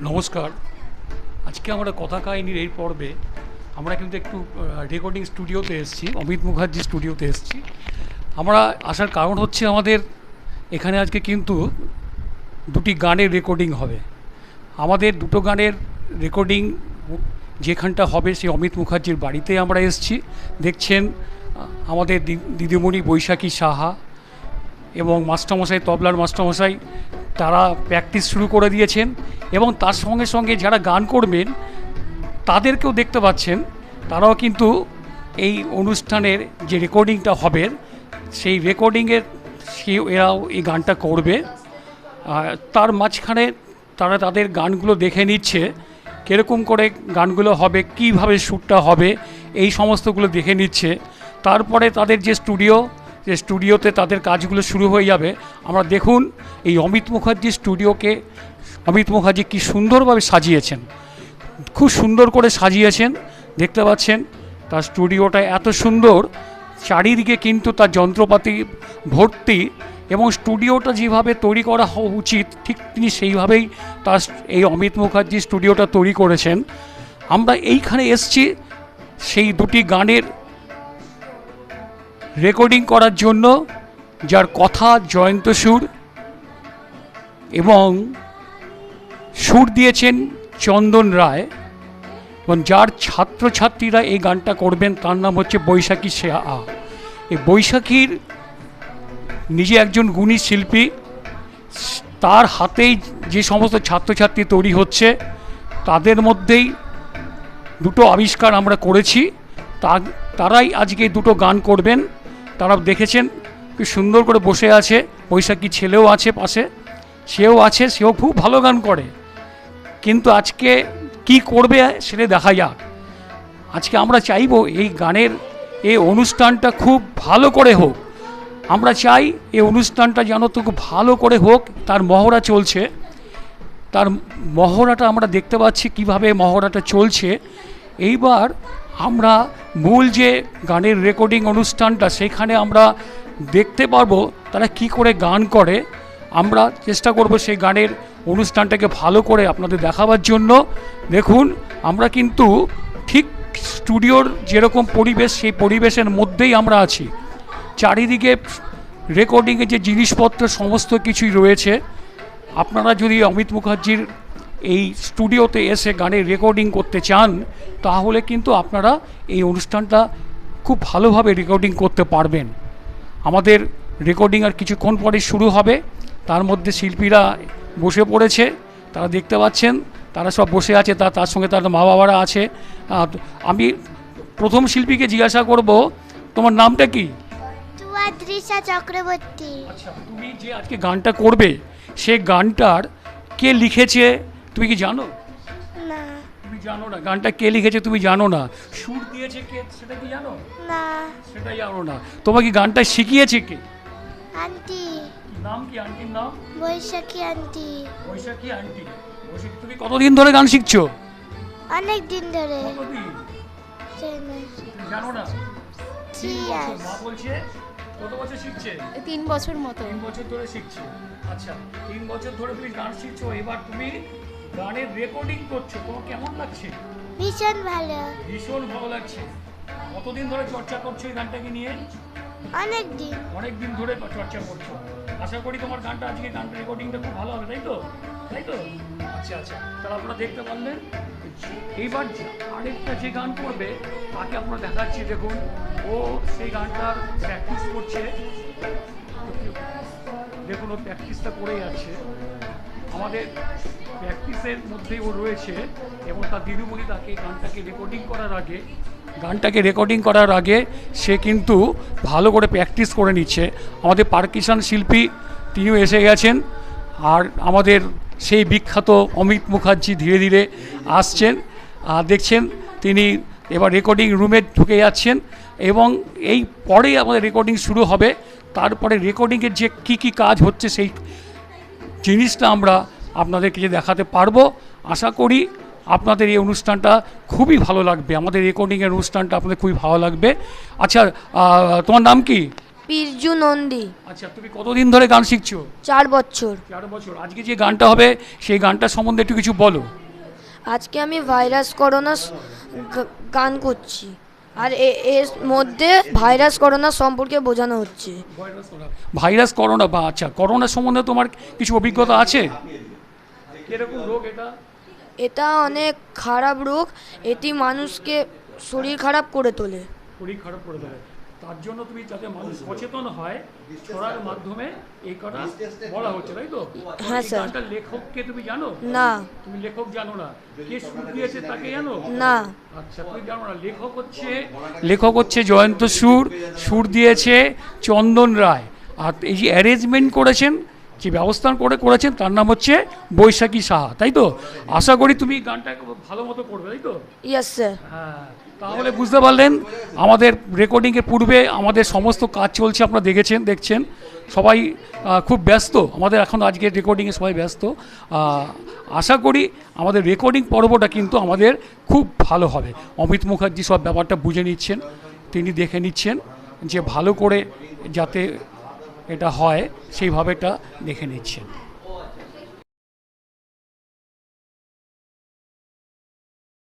নমস্কার। আজকে আমরা কথা কাহিনীর এই পর্বে আমরা কিন্তু একটু রেকর্ডিং স্টুডিওতে এসেছি, অমিত মুখার্জি স্টুডিওতে এসেছি। আমরা আসার কারণ হচ্ছে আমাদের এখানে আজকে কিন্তু দুটি গানের রেকর্ডিং হবে। আমাদের দুটো গানের রেকর্ডিং যেখানটা হবে সেই অমিত মুখার্জির বাড়িতে আমরা এসেছি। দেখছেন আমাদের দিদিমণি বৈশাখী সাহা এবং মাস্টারমশাই, তবলার মাস্টারমশাই, তারা প্র্যাকটিস শুরু করে দিয়েছেন এবং তার সঙ্গে সঙ্গে যারা গান করবেন তাদেরকেও দেখতে পাচ্ছেন, তারাও কিন্তু এই অনুষ্ঠানের যে রেকর্ডিংটা হবে সেই রেকর্ডিংয়ের এরাও এই গানটা করবে। তার মাঝখানে তারা তাদের গানগুলো দেখে নিচ্ছে, কীরকম করে গানগুলো হবে, কীভাবে শ্যুটটা হবে, এই সমস্তগুলো দেখে নিচ্ছে। তারপরে তাদের যে স্টুডিওতে তাদের কাজগুলো শুরু হয়ে যাবে। আমরা দেখুন এই অমিত মুখার্জি স্টুডিওকে অমিত মুখার্জি কী সুন্দরভাবে সাজিয়েছেন, খুব সুন্দর করে সাজিয়েছেন। দেখতে পাচ্ছেন তার স্টুডিওটা এত সুন্দর, চারিদিকে কিন্তু তার যন্ত্রপাতি ভর্তি এবং স্টুডিওটা যেভাবে তৈরি করা উচিত ঠিক তিনি সেইভাবেই তার এই অমিত মুখার্জি স্টুডিওটা তৈরি করেছেন। আমরা এইখানে এসছি সেই দুটি গানের রেকর্ডিং করার জন্য, যার কথা জয়ন্ত সুর এবং সুর দিয়েছেন চন্দন রায় এবং যার ছাত্রছাত্রীরা এই গানটা করবেন তার নাম হচ্ছে বৈশাখী সাহা। এই বৈশাখীর নিজে একজন গুণী শিল্পী, তার হাতেই যে সমস্ত ছাত্রছাত্রী তৈরি হচ্ছে তাদের মধ্যেই দুটো আবিষ্কার আমরা করেছি। তারাই আজকে দুটো গান করবেন। তারা দেখেছেন কি সুন্দর করে বসে আছে, বৈশাখী ছেলেও আছে পাশে, সেও খুব ভালো গান করে। কিন্তু আজকে কি করবে সেটা দেখা যাক। আজকে আমরা চাইব এই গানের এই অনুষ্ঠানটা খুব ভালো করে হোক। আমরা চাই এই অনুষ্ঠানটা যেন তো খুব ভালো করে হোক। তার মহড়া চলছে, তার মহড়াটা আমরা দেখতে পাচ্ছি কিভাবে মহড়াটা চলছে। এইবার আমরা মূল যে গানের রেকর্ডিং অনুষ্ঠানটা সেখানে আমরা দেখতে পারবো তারা কি করে গান করে। আমরা চেষ্টা করব সেই গানের অনুষ্ঠানটাকে ভালো করে আপনাদের দেখাবার জন্য। দেখুন আমরা কিন্তু ঠিক স্টুডিওর যেরকম পরিবেশ সেই পরিবেশের মধ্যেই আমরা আছি। চারিদিকে রেকর্ডিংয়ের যে জিনিসপত্র সমস্ত কিছুই রয়েছে। আপনারা যদি অমিত মুখার্জির এই স্টুডিওতে এসে গানের রেকর্ডিং করতে চান তাহলে কিন্তু আপনারা এই অনুষ্ঠানটা খুব ভালোভাবে রেকর্ডিং করতে পারবেন। আমাদের রেকর্ডিং আর কিছুক্ষণ পরে শুরু হবে। তার মধ্যে শিল্পীরা বসে পড়েছে, তারা দেখতে পাচ্ছেন তারা সব বসে আছে, তার সঙ্গে তার মা বাবারা আছে। আমি প্রথম শিল্পীকে জিজ্ঞাসা করব, তোমার নামটা কি? তৃষা চক্রবর্তী। আচ্ছা, তুমি যে আজকে গানটা করবে সে গানটার কে লিখেছে তুমি কি জানো? না। তুমি জানো না গানটা কে লিখেছে? তুমি জানো না। সুর দিয়েছে কে সেটা কি জানো? না। সেটা জানো না। তোমাকে গানটা শিখিয়েছে কে? আন্টি। নাম কি আন্টির নাম? বৈশাখী আন্টি। বৈশাখী আন্টি। বৈশাখী, তুমি কতদিন ধরে গান শিখছো? অনেক দিন ধরে। কতদিন? তুমি জানো না? 3 years। মা বলছে কত বছর শিখছে? 3 বছর মতো। 3 বছর ধরে শিখছে। আচ্ছা, 3 বছর ধরে তুমি গান শিখছো, এবার তুমি গানের রেকর্ডিং করছো, তোমার কেমন লাগছে? ভীষণ ভালো। ভীষণ ভালো লাগছে। কতদিন ধরে চর্চা করছো এই গানটাকে নিয়ে? অনেক দিন ধরে চর্চা করছো। আশা করি তোমার গানটা আজকে গানটা রেকর্ডিংটা খুব ভালো হবে, তাই তো? আচ্ছা, তাহলে আপনারা দেখতে পারলেন। এইবার আরেকটা যে গান করবে তাকে আপনারা দেখাচ্ছি। দেখুন ও সেই গানটার প্র্যাকটিস করছে। দেখুন ও প্র্যাকটিসটা করে যাচ্ছে। আমাদের প্র্যাকটিসের মধ্যেই ও রয়েছে এবং তার দিদিমণি তাকে গানটাকে রেকর্ডিং করার আগে সে কিন্তু ভালো করে প্র্যাকটিস করে নিচ্ছে। আমাদের পারকিশন শিল্পী তিনিও এসে গেছেন আর আমাদের সেই বিখ্যাত অমিত মুখার্জি ধীরে ধীরে আসছেন। দেখছেন তিনি এবার রেকর্ডিং রুমে ঢুকে যাচ্ছেন এবং এই পরেই আমাদের রেকর্ডিং শুরু হবে। তারপরে রেকর্ডিংয়ের যে কী কাজ হচ্ছে সেই জিনিসটা আমরা আপনাদেরকে দেখাতে পারবো। আশা করি আপনাদের এই অনুষ্ঠানটা খুবই ভালো লাগবে। আমাদের রেকর্ডিংয়ের অনুষ্ঠানটা আপনাদের খুবই ভালো লাগবে। আচ্ছা, তোমার নাম কি? পিরজু নন্দী। আচ্ছা, তুমি কতদিন ধরে গান শিখছো? 4 বছর। 4 বছর। আজকে যে গানটা হবে সেই গানটা সম্বন্ধে একটু কিছু বলো। আজকে আমি ভাইরাস করোনা গান করছি, আর এর মধ্যে ভাইরাস করোনা সম্পর্কে বোঝানো হচ্ছে। ভাইরাস করোনা বা আচ্ছা, করোনা সম্বন্ধে তোমার কিছু অভিজ্ঞতা আছে? কিরকম রোগ এটা? এটা অনেক খারাপ রোগ, এটি মানুষকে শরীর খারাপ করে তোলে। শরীর খারাপ করে দেবে, তার জন্য তুমি যাতে মানুষ সচেতন হয় ছড়ার মাধ্যমে এই কথা বলা হচ্ছে, তাই তো? হ্যাঁ এই স্যার। গানটার লেখককে তুমি জানো? না। তুমি লেখক জানো না? কে সুর দিয়েছে তাকে জানো? না। আচ্ছা, তুমি জানো না। লেখক হচ্ছে জয়ন্ত সুর, সুর দিয়েছে চন্দন রায়, আর এই যে অ্যারেঞ্জমেন্ট করেছেন, যে ব্যবস্থা করেছেন তার নাম হচ্ছে বৈশাখী সাহা, তাই তো? আশা করি তুমি গানটা ভালো মতো করবে, তাই তো? Yes sir. হ্যাঁ, তাহলে বুঝতে পারলেন আমাদের রেকর্ডিংয়ের পূর্বে আমাদের সমস্ত কাজ চলছে, আপনারা দেখছেন সবাই খুব ব্যস্ত। আমাদের এখন আজকের রেকর্ডিংয়ে সবাই ব্যস্ত। আশা করি আমাদের রেকর্ডিং পর্বটা কিন্তু আমাদের খুব ভালো হবে। অমিত মুখার্জি সব ব্যাপারটা বুঝে নিচ্ছেন, তিনি দেখে নিচ্ছেন যে ভালো করে যাতে এটা হয় সেইভাবে এটা দেখে নিচ্ছেন।